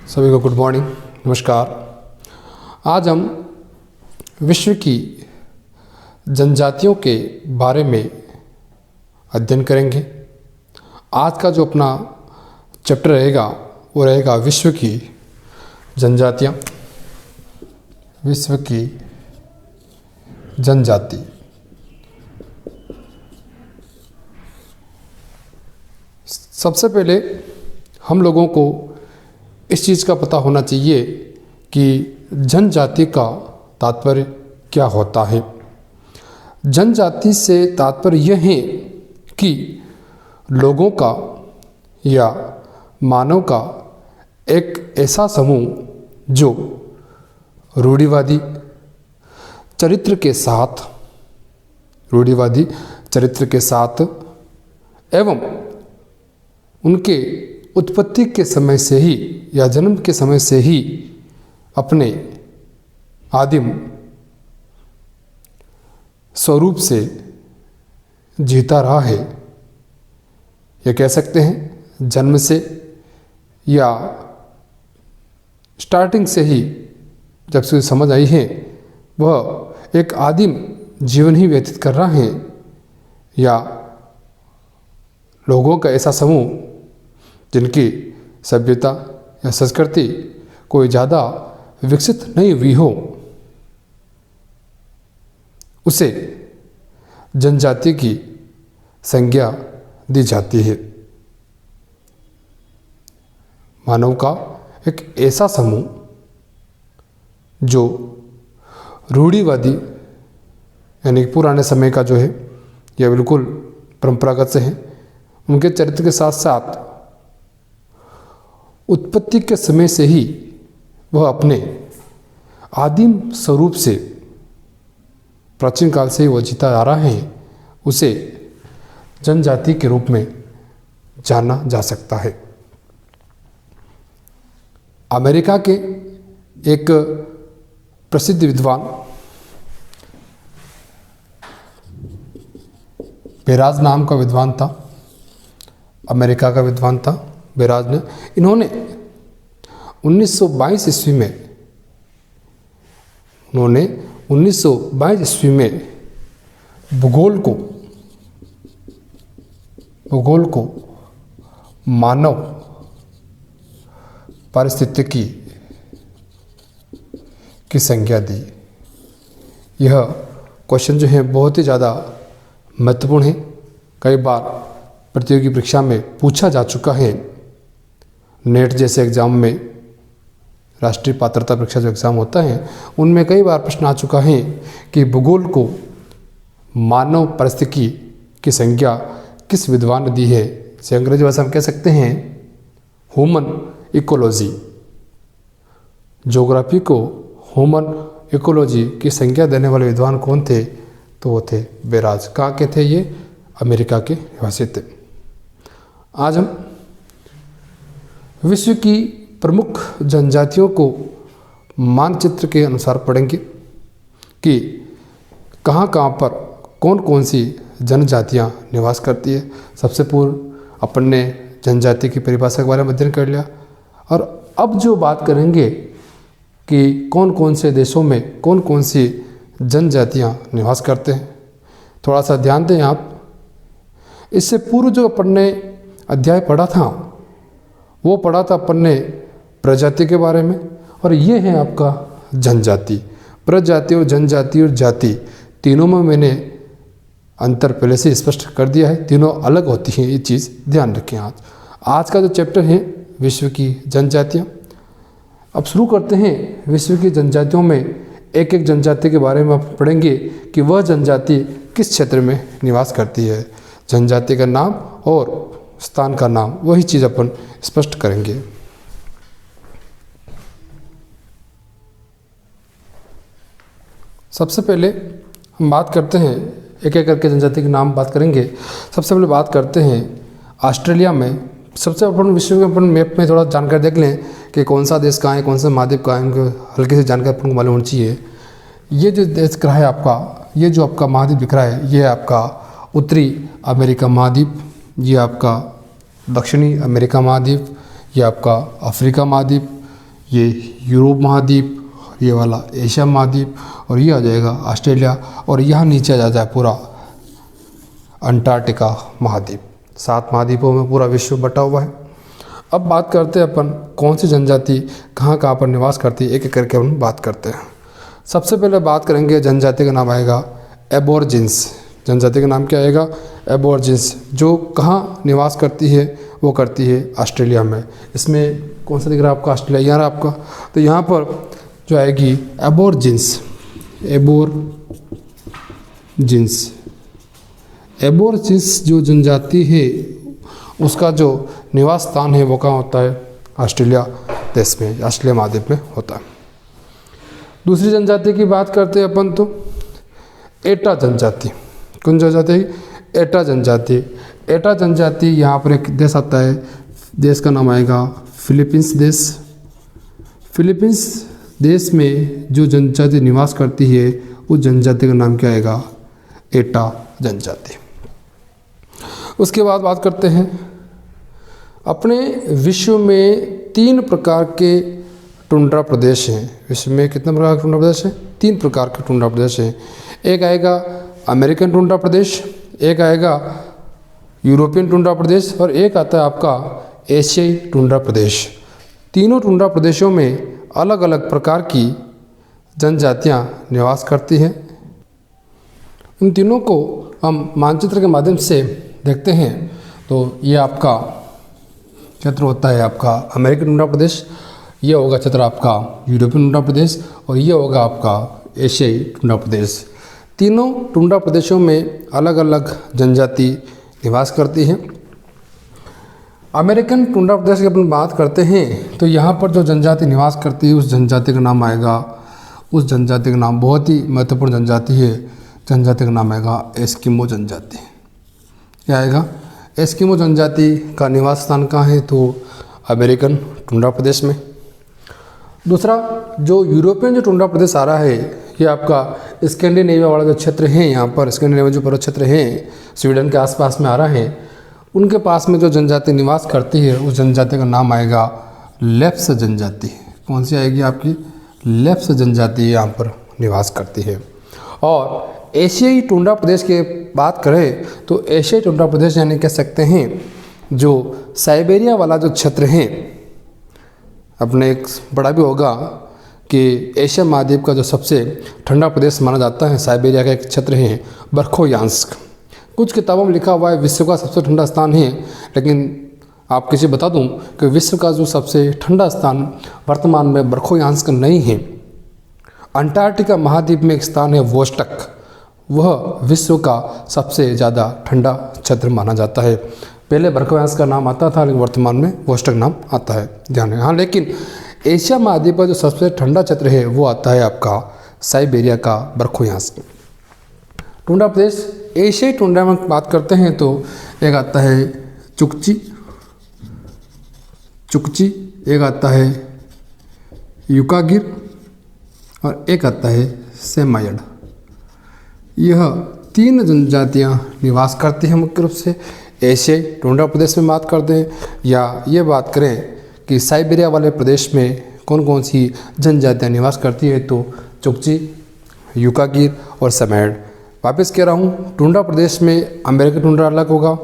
सभी को good morning, नमस्कार। आज हम विश्व की जनजातियों के बारे में अध्ययन करेंगे। आज का जो अपना चैप्टर रहेगा वो रहेगा विश्व की जनजातियाँ। विश्व की जनजाति। सबसे पहले हम लोगों को इस चीज़ का पता होना चाहिए कि जनजाति का तात्पर्य क्या होता है। जनजाति से तात्पर्य यह है कि लोगों का या मानव का एक ऐसा समूह जो रूढ़िवादी चरित्र के साथ एवं उनके उत्पत्ति के समय से ही या जन्म के समय से ही अपने आदिम स्वरूप से जीता रहा है। ये कह सकते हैं जन्म से या स्टार्टिंग से ही जब से समझ आई है वह एक आदिम जीवन ही व्यतीत कर रहा है, या लोगों का ऐसा समूह जिनकी सभ्यता या संस्कृति कोई ज़्यादा विकसित नहीं हुई हो, उसे जनजाति की संज्ञा दी जाती है। मानव का एक ऐसा समूह जो रूढ़िवादी यानी पुराने समय का जो है यह बिल्कुल परंपरागत से है, उनके चरित्र के साथ साथ उत्पत्ति के समय से ही वह अपने आदिम स्वरूप से प्राचीन काल से ही वह जीता आ रहा है, उसे जनजाति के रूप में जाना जा सकता है। अमेरिका के एक प्रसिद्ध विद्वान बेराज नाम का विद्वान था, अमेरिका का विद्वान था बेराज ने। इन्होंने 1922 ईस्वी में भूगोल को मानव पारिस्थितिकी की संज्ञा दी। यह क्वेश्चन जो है बहुत ही ज़्यादा महत्वपूर्ण है, कई बार प्रतियोगी परीक्षा में पूछा जा चुका है। नेट जैसे एग्ज़ाम में, राष्ट्रीय पात्रता परीक्षा जो एग्ज़ाम होता है उनमें कई बार प्रश्न आ चुका है कि भूगोल को मानव पारिस्थितिकी की संज्ञा किस विद्वान ने दी है। इसे अंग्रेजी भाषा में कह सकते हैं ह्यूमन इकोलॉजी। ज्योग्राफी को ह्यूमन इकोलॉजी की संज्ञा देने वाले विद्वान कौन थे? तो वो थे बेराज। कहाँ के थे ये? अमेरिका के निवासी थे। आज हम विश्व की प्रमुख जनजातियों को मानचित्र के अनुसार पढ़ेंगे कि कहाँ कहाँ पर कौन कौन सी जनजातियाँ निवास करती है। सबसे पूर्व अपन ने जनजाति की परिभाषा के बारे में अध्ययन कर लिया, और अब जो बात करेंगे कि कौन कौन से देशों में कौन कौन सी जनजातियाँ निवास करते हैं, थोड़ा सा ध्यान दें आप। इससे पूर्व जो अपन ने अध्याय पढ़ा था वो पढ़ा था अपन ने प्रजाति के बारे में, और ये है आपका जनजाति। प्रजाति और जनजाति और जाति तीनों में मैंने अंतर पहले से स्पष्ट कर दिया है, तीनों अलग होती हैं, ये चीज़ ध्यान रखें। आज का जो चैप्टर है विश्व की जनजातियाँ। अब शुरू करते हैं। विश्व की जनजातियों में एक एक जनजाति के बारे में आप पढ़ेंगे कि वह जनजाति किस क्षेत्र में निवास करती है। जनजाति का नाम और स्थान का नाम, वही चीज़ अपन स्पष्ट करेंगे। सबसे पहले हम बात करते हैं, एक एक करके जनजाति के नाम बात करेंगे। सबसे पहले बात करते हैं ऑस्ट्रेलिया में। सबसे अपन विश्व में अपन मैप में थोड़ा जानकारी देख लें कि कौन सा देश कहाँ है, कौन सा महाद्वीप कहाँ है, उनको हल्की सी जानकारी अपन को मालूम होनी चाहिए। ये जो देश दिख रहा है आपका, ये जो आपका महाद्वीप दिख रहा है, ये है आपका उत्तरी अमेरिका महाद्वीप, ये आपका दक्षिणी अमेरिका महाद्वीप, ये आपका अफ्रीका महाद्वीप, ये यूरोप महाद्वीप, ये वाला एशिया महाद्वीप, और ये आ जाएगा ऑस्ट्रेलिया, और यहाँ नीचे आ जाता है पूरा अंटार्कटिका महाद्वीप। 7 महाद्वीपों में पूरा विश्व बटा हुआ है। अब बात करते हैं अपन कौन सी जनजाति कहाँ कहाँ पर निवास करती है, एक एक करके अपन बात करते हैं। सबसे पहले बात करेंगे जनजाति का नाम आएगा एबोर्जिन्स। जनजाति का नाम क्या आएगा? एबोर्जिन्स, जो कहाँ निवास करती है? वो करती है ऑस्ट्रेलिया में। इसमें कौन सा दिख रहा है आपका? ऑस्ट्रेलिया यहाँ रहा आपका। तो यहाँ पर जो आएगी एबोर्जिन्स, एबोर्जिन्स जो जनजाति है उसका जो निवास स्थान है वो कहाँ होता है? ऑस्ट्रेलिया देश में, ऑस्ट्रेलिया महाद्वीप में होता है। दूसरी जनजाति की बात करते हैं अपन तो एटा जनजाति। कौन जनजाति? एटा जनजाति। एटा जनजाति यहाँ पर एक देश आता है, देश का नाम आएगा फिलीपींस देश। फिलीपींस देश में जो जनजाति निवास करती है उस जनजाति का नाम क्या आएगा? एटा जनजाति। उसके बाद बात करते हैं अपने विश्व में 3 प्रकार के टुंड्रा प्रदेश हैं। विश्व में कितने प्रकार के टुंड्रा प्रदेश हैं? 3 प्रकार के टुंड्रा प्रदेश हैं। एक आएगा अमेरिकन टुंड्रा प्रदेश, एक आएगा यूरोपियन टुंड्रा प्रदेश, और एक आता है आपका एशियाई टुंड्रा प्रदेश। तीनों टुंड्रा प्रदेशों में अलग अलग प्रकार की जनजातियां निवास करती हैं। इन तीनों को हम मानचित्र के माध्यम से देखते हैं तो ये आपका क्षेत्र होता है आपका अमेरिकन टुंड्रा प्रदेश, ये होगा क्षेत्र आपका यूरोपियन टुंड्रा प्रदेश, और ये होगा आपका एशियाई टुंड्रा प्रदेश। तीनों टुंड्रा प्रदेशों में अलग अलग जनजाति निवास करती हैं। अमेरिकन टुंड्रा प्रदेश की अपन बात करते हैं तो यहाँ पर जो जनजाति निवास करती है उस जनजाति का नाम आएगा, उस जनजाति का नाम बहुत ही महत्वपूर्ण जनजाति है, जनजाति का नाम आएगा एस्किमो जनजाति। क्या आएगा? एस्किमो जनजाति का निवास स्थान कहाँ है? तो अमेरिकन टुंड्रा प्रदेश में। दूसरा जो यूरोपियन जो टुंड्रा प्रदेश आ रहा है ये आपका स्कैंडिनेविया वाला जो क्षेत्र है, यहाँ पर स्कैंडिनेविया जो पर्वत क्षेत्र हैं स्वीडन के आसपास में आ रहा है, उनके पास में जो जनजाति निवास करती है उस जनजाति का नाम आएगा लेप्स जनजाति। कौन सी आएगी आपकी? लेप्स जनजाति यहाँ पर निवास करती है। और एशियाई टुंड्रा प्रदेश की बात करें तो एशियाई टुंड्रा प्रदेश यानी कह सकते हैं जो साइबेरिया वाला जो क्षेत्र है, अपने एक बड़ा भी होगा कि एशिया महाद्वीप का जो सबसे ठंडा प्रदेश माना जाता है साइबेरिया का एक क्षेत्र है बर्खोयांस्क। कुछ किताबों में लिखा हुआ है विश्व का सबसे ठंडा स्थान है, लेकिन आप किसी बता दूं कि विश्व का जो सबसे ठंडा स्थान वर्तमान में बर्खोयांस्क नहीं है। अंटार्कटिका महाद्वीप में एक स्थान है वोस्टक, वह विश्व का सबसे ज़्यादा ठंडा क्षेत्र माना जाता है। पहले बर्खोयांस्क का नाम आता था लेकिन वर्तमान में वोस्टक नाम आता है, ध्यान है। हाँ, लेकिन एशिया महाद्वीप का जो सबसे ठंडा क्षेत्र है वो आता है आपका साइबेरिया का बर्खोयांस्क। टुंड्रा प्रदेश एशियाई टुंड्रा में बात करते हैं तो एक आता है चुकची, एक आता है युकागिर और एक आता है सेमायड। यह 3 जनजातियां निवास करती हैं मुख्य रूप से एशियाई टुंड्रा प्रदेश में बात करते हैं, या ये बात करें कि साइबेरिया वाले प्रदेश में कौन कौन सी जनजातियां निवास करती है तो चुकची, युकागिर और सेमायड। वापस कह रहा हूँ, टुंड्रा प्रदेश में अमेरिकन टुंड्रा अलग होगा,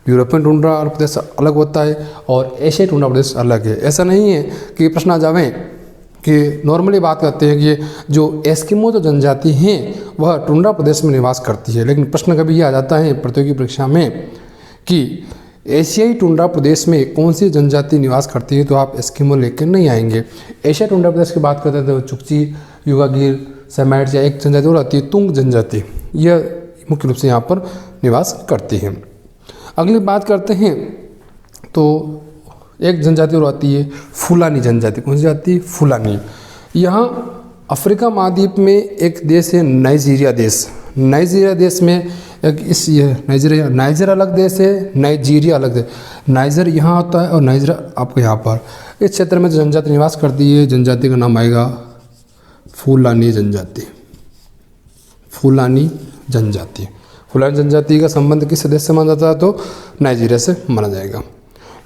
यूरोपियन टुंड्रा प्रदेश अलग होता है और एशियाई टुंड्रा प्रदेश अलग है। ऐसा नहीं है कि प्रश्न आ जावें कि नॉर्मली बात करते हैं कि जो एस्किमो जो जनजाति हैं वह टुंड्रा प्रदेश में निवास करती है, लेकिन प्रश्न कभी ये आ जाता है प्रतियोगी परीक्षा में कि एशियाई टुंड्रा प्रदेश में कौन सी जनजाति निवास करती है, तो आप एस्किमो लेकर नहीं आएंगे। एशियाई टुंड्रा प्रदेश की बात करते हैं तो चुकची, युकागिर, सेमायड या एक जनजाति और आती है तुंग जनजाति, यह मुख्य रूप से यहाँ पर निवास करती है। अगली बात करते हैं तो एक जनजाति और आती है फुलानी जनजाति। कौन सी जाति? फुलानी। यहाँ अफ्रीका महाद्वीप में एक देश है नाइजीरिया देश। नाइजीरिया देश में एक नाइजर अलग देश है, नाइजीरिया अलग देश। नाइजर यहाँ होता है और नाइजर आपको यहाँ पर इस क्षेत्र में जो जनजाति निवास करती है जनजाति का नाम आएगा फुलानी जनजाति। फुलानी जनजाति, फुलानी जनजाति का संबंध किस देश से माना जाता है तो नाइजीरिया से माना जाएगा।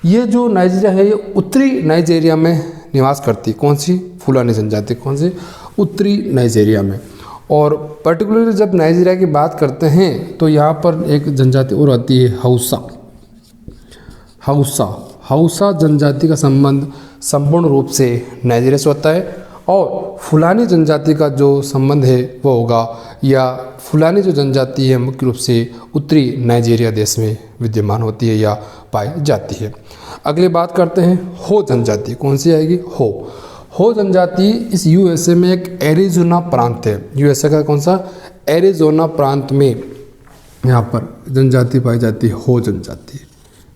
ये जो नाइजीरिया है ये उत्तरी नाइजीरिया में निवास करती है। कौन सी? फुलानी जनजाति। कौन सी? उत्तरी नाइजीरिया में। और पर्टिकुलरली जब नाइजीरिया की बात करते हैं तो यहाँ पर एक जनजाति और आती है, हाउसा। हाउसा जनजाति का संबंध संपूर्ण रूप से नाइजीरिया से होता है, और फुलानी जनजाति का जो संबंध है वो होगा, या फुलानी जो जनजाति है मुख्य रूप से उत्तरी नाइजीरिया देश में विद्यमान होती है या पाई जाती है। अगली बात करते हैं हो जनजाति। कौन सी आएगी? हो जनजाति इस यूएसए में एक एरिज़ोना प्रांत है। यूएसए का कौन सा? एरिज़ोना प्रांत में यहाँ पर जनजाति पाई जाती है, हो जनजाति।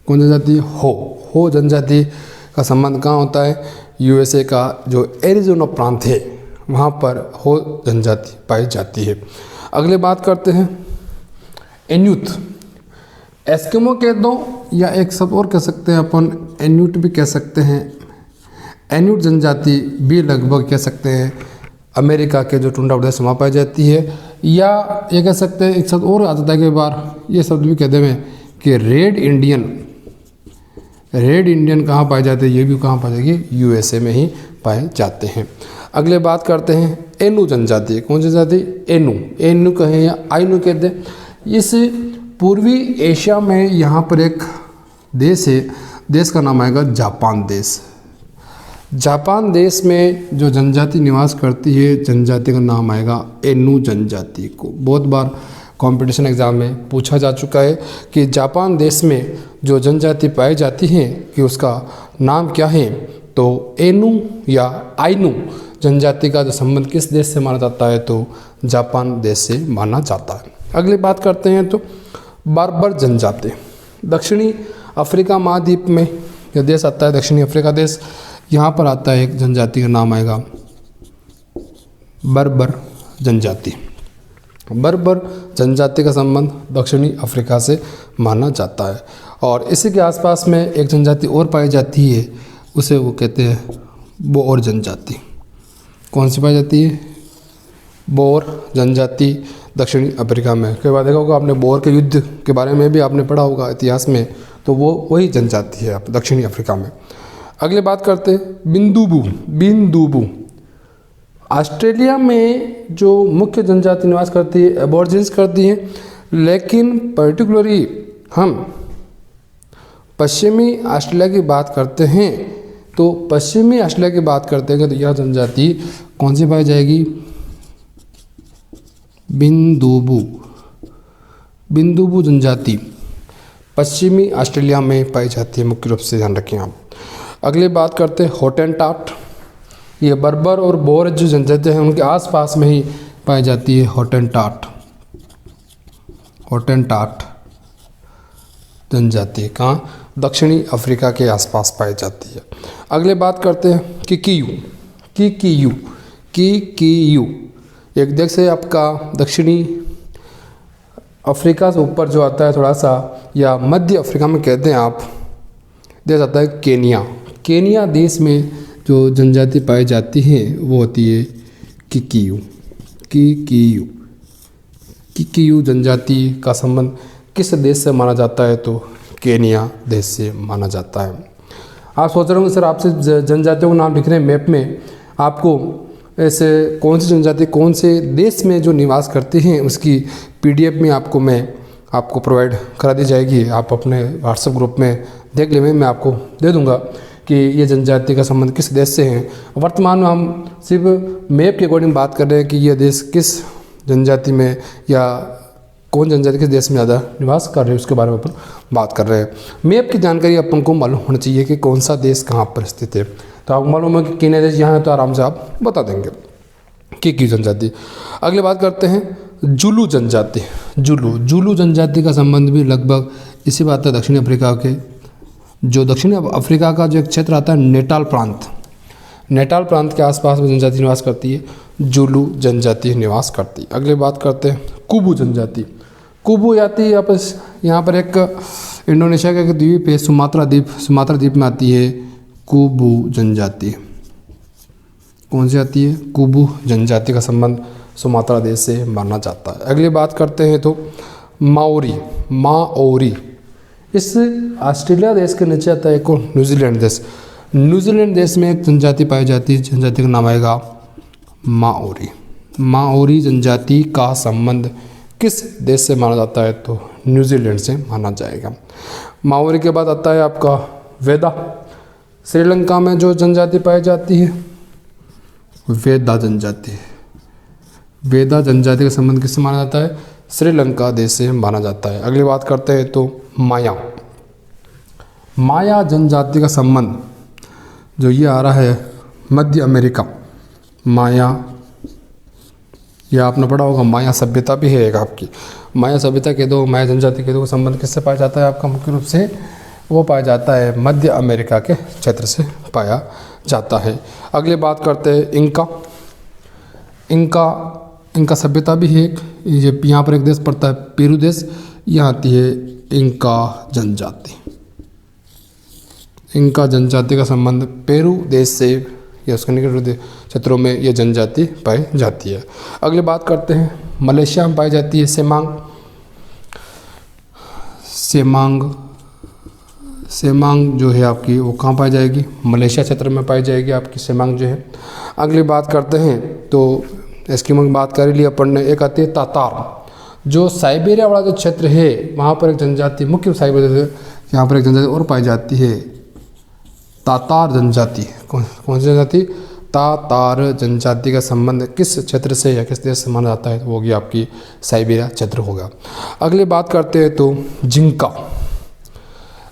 कौन जनजाति? हो जनजाति का संबंध कहाँ होता है? यूएसए का जो एरिज़ोना प्रांत है वहाँ पर हो जनजाति पाई जाती है। अगले बात करते हैं एन्यूट। एस्किमो कह दो या एक शब्द और कह सकते हैं अपन, एन्यूट भी कह सकते हैं। एन्यूट जनजाति भी लगभग कह सकते हैं अमेरिका के जो टुंड्रा प्रदेश में पाई जाती है, या ये कह सकते हैं एक शब्द और आता है कई बार, ये शब्द भी कहते हैं कि रेड इंडियन कहाँ पाए जाते हैं? ये भी कहाँ पाई जाएगी? यूएसए में ही पाए जाते हैं। अगले बात करते हैं एनू जनजाति। कौन सी जाति? एनू कहें या आइनू कहते हैं। इस पूर्वी एशिया में यहाँ पर एक देश है, देश का नाम आएगा जापान देश। जापान देश में जो जनजाति निवास करती है, जनजाति का नाम आएगा एनू जनजाति को। बहुत बार कंपटीशन एग्ज़ाम में पूछा जा चुका है कि जापान देश में जो जनजाति पाई जाती है कि उसका नाम क्या है, तो एनू या आइनू जनजाति का जो संबंध किस देश से माना जाता है? तो जापान देश से माना जाता है। अगली बात करते हैं तो बर्बर जनजाति। दक्षिणी अफ्रीका महाद्वीप में यह देश आता है, दक्षिणी अफ्रीका देश। यहाँ पर आता है एक जनजाति का नाम आएगा बर्बर जनजाति। बर्बर जनजाति का संबंध दक्षिणी अफ्रीका से माना जाता है। और इसी के आसपास में एक जनजाति और पाई जाती है, उसे वो कहते हैं बोर जनजाति। कौन सी पाई जाती है? बोर जनजाति दक्षिणी अफ्रीका में। कई बार देखा होगा आपने, बोर के युद्ध के बारे में भी आपने पढ़ा होगा इतिहास में, तो वो वही जनजाति है दक्षिणी अफ्रीका में। अगले बात करते हैं बिंदुबू। ऑस्ट्रेलिया में जो मुख्य जनजाति निवास करती है एबॉर्जिन्स करती है, लेकिन पर्टिकुलरली हम पश्चिमी ऑस्ट्रेलिया की बात करते हैं तो पश्चिमी ऑस्ट्रेलिया की बात करते हैं तो यह जनजाति कौन सी पाई जाएगी? बिंदुबू जनजाति पश्चिमी ऑस्ट्रेलिया में पाई जाती है, मुख्य रूप से ध्यान रखें आप। अगली बात करते हैं हॉटेनटॉट। ये बर्बर और बोर जो जनजाति हैं उनके आसपास में ही पाई जाती है हॉटेनटॉट जनजाति। कहाँ? दक्षिणी अफ्रीका के आसपास पाई जाती है। अगले बात करते हैं किकियू। एक देश है आपका दक्षिणी अफ्रीका से ऊपर जो आता है थोड़ा सा, या मध्य अफ्रीका में कहते हैं आप, देश आता है केनिया देश में जो जनजाति पाई जाती है वो होती है किकियू जनजाति का संबंध किस देश से माना जाता है? तो केनिया देश से माना जाता है। आप सोच रहे होंगे सर आपसे जनजातियों के नाम लिख रहे हैं मैप में, आपको ऐसे कौन सी जनजाति कौन से देश में जो निवास करती हैं उसकी PDF में आपको प्रोवाइड करा दी जाएगी। आप अपने व्हाट्सएप ग्रुप में देख लेंगे, मैं आपको दे दूंगा कि ये जनजाति का संबंध किस देश से है। वर्तमान में हम सिर्फ मैप के अकॉर्डिंग बात कर रहे हैं कि यह देश किस जनजाति में या कौन जनजाति किस देश में ज़्यादा निवास कर रहे हैं उसके बारे में अपन बात कर रहे हैं। मैप की जानकारी अपन को मालूम होना चाहिए कि कौन सा देश कहाँ पर स्थित है। तो आपको मालूम है कि केन्या देश यहाँ है तो आराम से आप बता देंगे कि जनजाति। अगली बात करते हैं जुलू जनजाति। जुलू जनजाति का संबंध भी लगभग इसी बात है दक्षिणी अफ्रीका के, जो दक्षिणी अफ्रीका का जो एक क्षेत्र आता है नेटाल प्रांत के आसपास में जनजाति निवास करती है, जुलू जनजाति निवास करती है। अगली बात करते हैं कुबू जनजाति। कुबू जाति यहाँ पर एक इंडोनेशिया का एक द्वीप है, सुमात्रा द्वीप में आती है कुबू जनजाति। कौन सी आती है? कुबू जनजाति का संबंध सुमात्रा देश से माना जाता है। अगली बात करते हैं तो माओरी। इस ऑस्ट्रेलिया देश के नीचे आता है एक न्यूजीलैंड देश। न्यूजीलैंड देश में एक जनजाति पाई जाती है, जनजाति का नाम आएगा माओरी। माओरी जनजाति का संबंध किस देश से माना जाता है? तो न्यूजीलैंड से माना जाएगा। माओरी के बाद आता है आपका वेदा। श्रीलंका में जो जनजाति पाई जाती है वेदा जनजाति। वेदा जनजाति का संबंध किससे माना जाता है? श्रीलंका देश से माना जाता है। अगली बात करते हैं तो माया। माया जनजाति का संबंध जो ये आ रहा है मध्य अमेरिका। माया, यह आपने पढ़ा होगा, माया सभ्यता भी है एक आपकी। माया सभ्यता के दो, माया जनजाति के दो संबंध किससे पाया जाता है आपका? मुख्य रूप से वो पाया जाता है मध्य अमेरिका के क्षेत्र से पाया जाता है। अगली बात करते हैं इंका। इंका सभ्यता भी है एक, ये यहाँ पर एक देश पड़ता है पेरू देश, यहाँ आती है इंका जनजाति। इंका जनजाति का संबंध पेरू देश से या उसके निकट क्षेत्रों में ये जनजाति पाई जाती है। अगली बात करते हैं मलेशिया में पाई जाती है सेमांग जो है आपकी वो कहाँ पाई जाएगी? मलेशिया क्षेत्र में पाई जाएगी आपकी सेमांग जो है। अगली बात करते हैं तो एस्किमो की बात कर ली अपन ने। एक आती है तातार, जो साइबेरिया वाला जो क्षेत्र है वहाँ पर एक जनजाति, मुख्य साइबेरिया यहाँ पर एक जनजाति और पाई जाती है तातार जनजाति। कौन सी जनजाति? तातार जनजाति का संबंध किस क्षेत्र से या किस देश से माना जाता है? तो वो होगी आपकी साइबेरिया क्षेत्र होगा। अगली बात करते हैं तो जिंका।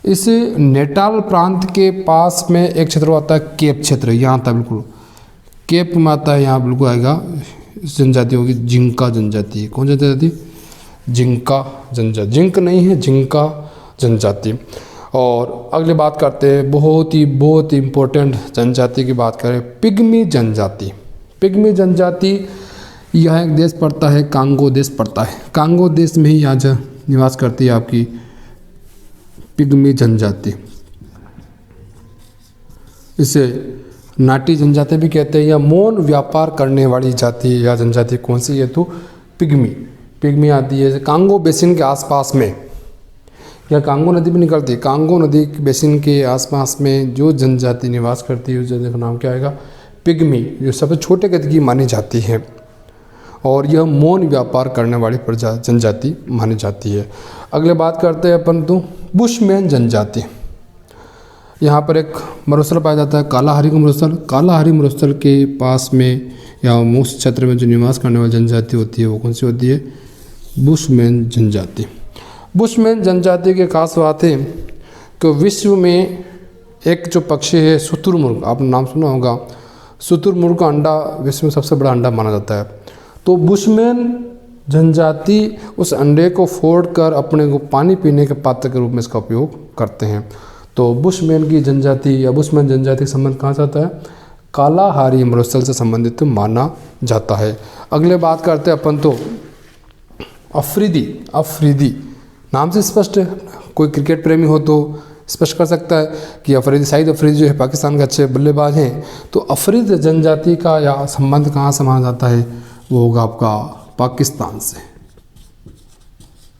इस नेटाल प्रांत के पास में एक क्षेत्र आता है केप क्षेत्र, यहाँ आता है बिल्कुल केप में आता है, यहाँ बिल्कुल आएगा। इस जनजाति होगी जिंका जनजाति। कौन सी जनजाति? जिंका जनजाति। जिंक नहीं है, जिंका जनजाति। और अगली बात करते हैं बहुत ही इम्पोर्टेंट जनजाति की बात करें, पिग्मी जनजाति। पिग्मी जनजाति यह एक देश पड़ता है, कांगो देश पड़ता है। कांगो देश में ही आज निवास करती है आपकी पिग्मी जनजाति। इसे नाटी जनजाति भी कहते हैं या मौन व्यापार करने वाली जाति या जनजाति कौन सी है? तो पिग्मी आती है कांगो बेसिन के आसपास में, या कांगो नदी भी निकलती है। कांगो नदी बेसिन के आसपास में जो जनजाति निवास करती है उस जनजाति का नाम क्या आएगा? पिग्मी, जो सबसे छोटे कद की मानी जाती है और यह मौन व्यापार करने वाली जनजाति मानी जाती है। अगले बात करते हैं अपन तो बुशमैन जनजाति। यहाँ पर एक मरुस्थल पाया जाता है कालाहारी का मरुस्थल। कालाहारी मरुस्थल के पास में या उस क्षेत्र में जो निवास करने वाली जनजाति होती है वो कौन सी होती है? बुशमैन जनजाति। बुशमैन जनजाति की खास बात है कि विश्व में एक जो पक्षी है शुतुरमुर्ग, आपने नाम सुना होगा। शुतुरमुर्ग का अंडा विश्व में सबसे बड़ा अंडा माना जाता है। तो बुशमैन जनजाति उस अंडे को फोड़कर अपने को पानी पीने के पात्र के रूप में इसका उपयोग करते हैं। तो बुशमैन की जनजाति या बुशमैन जनजाति का संबंध कहाँ से आता है? कालाहारी मरुस्थल से संबंधित माना जाता है। अगले बात करते हैं अपन तो अफरीदी नाम से स्पष्ट है, कोई क्रिकेट प्रेमी हो तो स्पष्ट कर सकता है कि शाहिद अफरीदी जो है पाकिस्तान के अच्छे बल्लेबाज हैं। तो अफरीद जनजाति का या संबंध कहाँ से माना जाता है? वो होगा आपका पाकिस्तान से।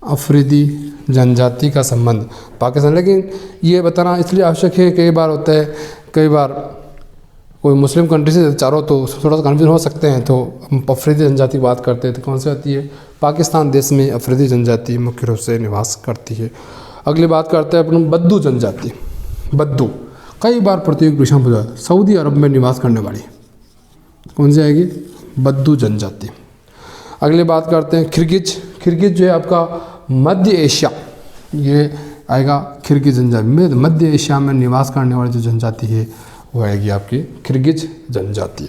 अफरीदी जनजाति का संबंध पाकिस्तान, लेकिन ये बताना इसलिए आवश्यक है, कई बार होता है, कई बार कोई मुस्लिम कंट्री से चारों तो थोड़ा सा कन्फ्यूजन हो सकते हैं। तो हम अफरीदी जनजाति की बात करते हैं तो कौन सी आती है? पाकिस्तान देश में अफरीदी जनजाति मुख्य रूप से निवास करती है। अगली बात करते हैं अपन बद्दू जनजाति। बद्दू कई बार प्रतियोगी परीक्षा में पूछा, सऊदी अरब में निवास करने वाली कौन सी आएगी? बद्दू जनजाति। अगली बात करते हैं खिरगिज जो है आपका मध्य एशिया, ये आएगा खिरगिज जनजाति। मध्य एशिया में निवास करने वाली जो जनजाति है वो आएगी आपकी खिरगिज जनजाति।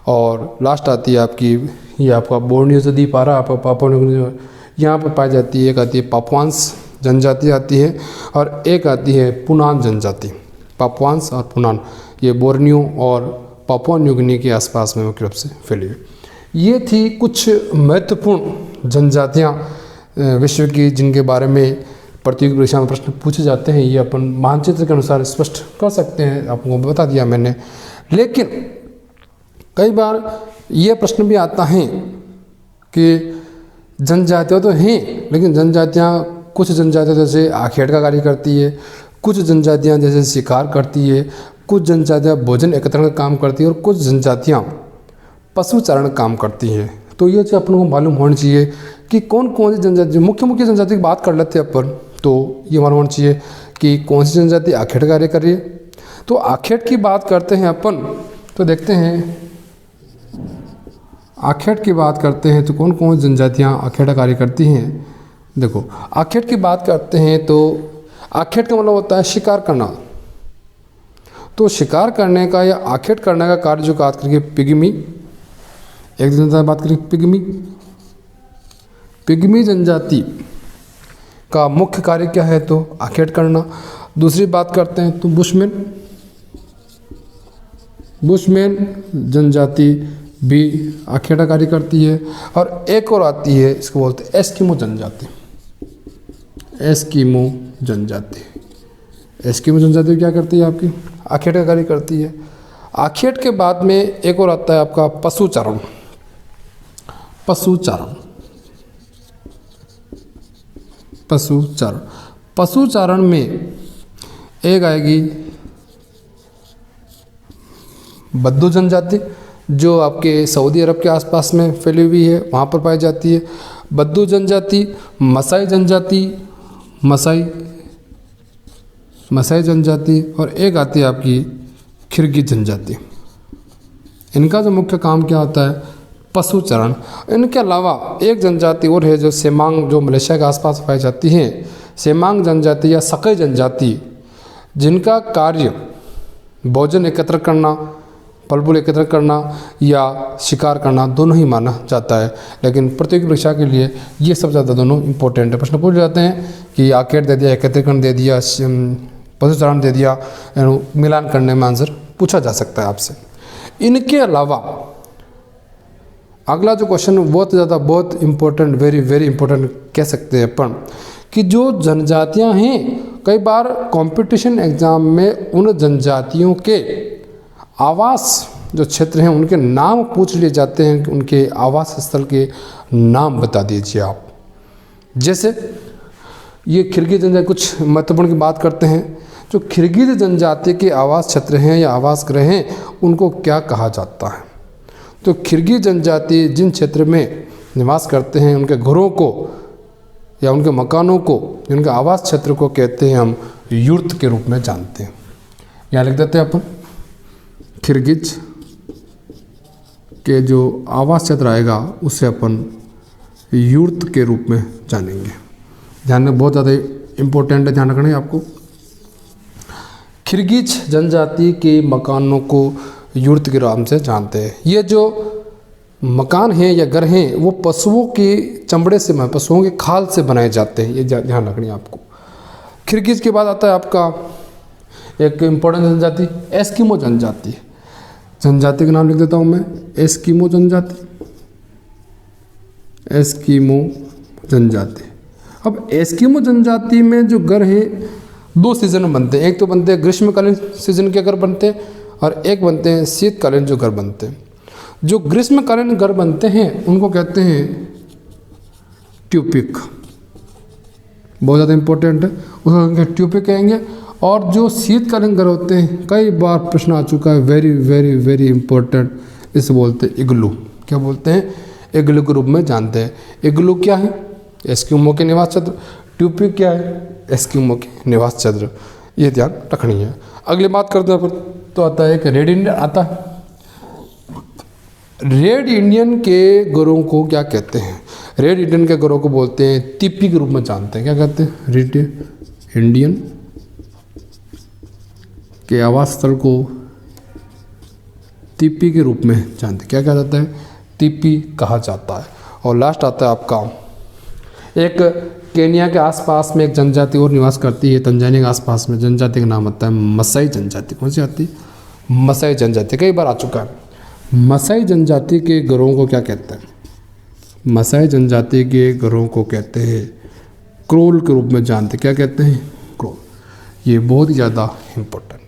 और लास्ट आती है आपकी, ये आपका बोर्नियो जो द्वीप आ रहा है आपका पापुआ न्यू गिनी, यहाँ पर पाई जाती है। एक आती है पापुआंस जनजाति आती है और एक आती है पुनान जनजाति। पापुआंस और पुनान ये बोर्नियो और पापुआ न्यू गिनी के आसपास में मुख्य रूप से फैली हुई। ये थी कुछ महत्वपूर्ण जनजातियाँ विश्व की जिनके बारे में प्रतियोगी परीक्षा में प्रश्न पूछे जाते हैं। ये अपन मानचित्र के अनुसार स्पष्ट कर सकते हैं, आपको बता दिया मैंने। लेकिन कई बार ये प्रश्न भी आता है कि जनजातियाँ तो हैं, लेकिन कुछ जनजातियाँ जैसे आखेट का कार्य करती है, कुछ जनजातियाँ जैसे शिकार करती है, कुछ जनजातियाँ भोजन एकत्रीकरण का काम करती हैं और कुछ जनजातियाँ पशु चारण काम करती हैं। तो ये चीज़ अपन को मालूम होनी चाहिए कि कौन कौन सी जनजाति, मुख्य जनजाति की बात कर लेते हैं अपन। तो ये मालूम होना चाहिए कि कौन सी जनजाति आखेट कार्य कर रही है। तो आखेट की बात करते हैं अपन, तो देखते हैं आखेट की बात करते हैं तो कौन कौन जनजातियाँ आखेट कार्य करती हैं। देखो आखेट की बात करते हैं तो आखेट का मतलब होता है शिकार करना। तो शिकार करने का या आखेट करने का कार्य जो बात करेंगे पिग्मी, एक जनजाति बात करेंगे पिग्मी जनजाति का मुख्य कार्य क्या है तो आखेट करना। दूसरी बात करते हैं तो बुशमैन जनजाति भी आखेट कार्य करती है। और एक और आती है, इसको बोलते हैं एस्किमो जनजाति। एस्किमो जनजाति क्या करती है आपकी आखेट का कार्य करती है। आखेट के बाद में एक और आता है आपका पशुचारण। पशुचारण में एक आएगी बद्दू जनजाति, जो आपके सऊदी अरब के आसपास में फैली हुई है, वहाँ पर पाई जाती है बद्दू जनजाति। मसाई जनजाति और एक आती है आपकी खिरगी जनजाति। इनका जो मुख्य काम क्या होता है पशुचारण। इनके अलावा एक जनजाति और है जो सेमांग, जो मलेशिया के आसपास पाई जाती है, सेमांग जनजाति या सकई जनजाति, जिनका कार्य भोजन एकत्र करना, फल फूल एकत्र करना या शिकार करना दोनों ही माना जाता है। लेकिन प्रतियोगी परीक्षा के लिए ये सब ज़्यादा दोनों इंपॉर्टेंट है। प्रश्न पूछ जाते हैं कि आखेट दे दिया, एकत्रीकरण दे दिया, पशुचारण दे दिया, मिलान करने में आंसर पूछा जा सकता है आपसे। इनके अलावा अगला जो क्वेश्चन बहुत इंपॉर्टेंट, वेरी इंपॉर्टेंट कह सकते हैं अपन, कि जो जनजातियां हैं कई बार कंपटीशन एग्जाम में उन जनजातियों के आवास जो क्षेत्र हैं उनके नाम पूछ लिए जाते हैं कि उनके आवास स्थल के नाम बता दीजिए आप। जैसे ये खिरगी जनजाति, कुछ महत्वपूर्ण की बात करते हैं। जो खिरगिज जनजाति के आवास क्षेत्र हैं या आवास गृह हैं उनको क्या कहा जाता है। तो खिरगी जनजाति जिन क्षेत्र में निवास करते हैं उनके घरों को या उनके मकानों को, उनके आवास क्षेत्र को कहते हैं हम युर्त के रूप में जानते हैं। यहाँ लिख देते हैं अपन खिरगिज के जो आवास क्षेत्र आएगा उसे अपन युर्त के रूप में जानेंगे। ध्यान में बहुत ज़्यादा इम्पोर्टेंट है, ध्यान रखना है आपको। खिरगिज जनजाति के मकानों को युर्त के नाम से जानते हैं। ये जो मकान हैं या घर हैं वो पशुओं के चमड़े से, पशुओं के खाल से बनाए जाते हैं, ये ध्यान रखनी है आपको। खिरगिज के बाद आता है आपका एक इम्पोर्टेंट जनजाति एस्किमो जनजाति। जनजाति का नाम लिख देता हूँ मैं, एस्किमो जनजाति। एस्किमो जनजाति। अब एस्किमो जनजाति में जो घर है दो सीजन में बनते हैं। एक तो बनते हैं ग्रीष्मकालीन सीजन के घर बनते हैं और एक बनते हैं शीतकालीन जो घर बनते हैं। जो ग्रीष्मकालीन घर बनते हैं उनको कहते हैं ट्यूपिक, बहुत ज़्यादा इम्पोर्टेंट है, उसको ट्यूपिक कहेंगे। और जो शीतकालीन घर होते हैं, कई बार प्रश्न आ चुका है, वेरी इंपॉर्टेंट, इसे बोलते हैं इग्लू। क्या बोलते हैं? इग्लू के रूप में जानते हैं। इग्लू क्या है? एस्किमो के निवास क्षेत्र। ट्यूपिक क्या है? एस्किमो के निवास क्षेत्र। ये ध्यान रखनी है। अगली बात करते हैं तो आता है कि रेड इंडियन आता है। रेड इंडियन के घरों को क्या कहते हैं? रेड इंडियन के घरों को बोलते हैं तिप्पी के रूप में जानते हैं। क्या कहते हैं? रेड इंडियन के आवास स्थल को तिप्पी के रूप में जानते हैं। क्या कहा जाता है? तिप्पी कहा जाता है। और लास्ट आता है आपका एक केनिया के आसपास में एक जनजाति और निवास करती है, तंजानिया के आसपास में। जनजाति का नाम आता है मसाई जनजाति। कौन सी आती है? मसाई जनजाति। कई बार आ चुका है। मसाई जनजाति के घरों को क्या कहते हैं? मसाई जनजाति के घरों को कहते हैं क्रोल के रूप में जानते। क्या कहते हैं? क्रोल। ये बहुत ही ज़्यादा इम्पोर्टेंट।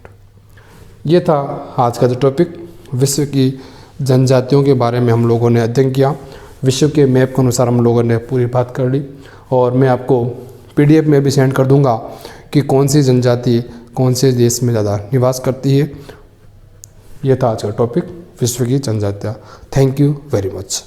ये था आज का जो टॉपिक, विश्व की जनजातियों के बारे में हम लोगों ने अध्ययन किया। विश्व के मैप के अनुसार हम लोगों ने पूरी बात कर ली और मैं आपको PDF में भी सेंड कर दूंगा कि कौन सी जनजाति कौन से देश में ज़्यादा निवास करती है। यह था आज का टॉपिक, विश्व की जनजातियाँ। Thank you very much.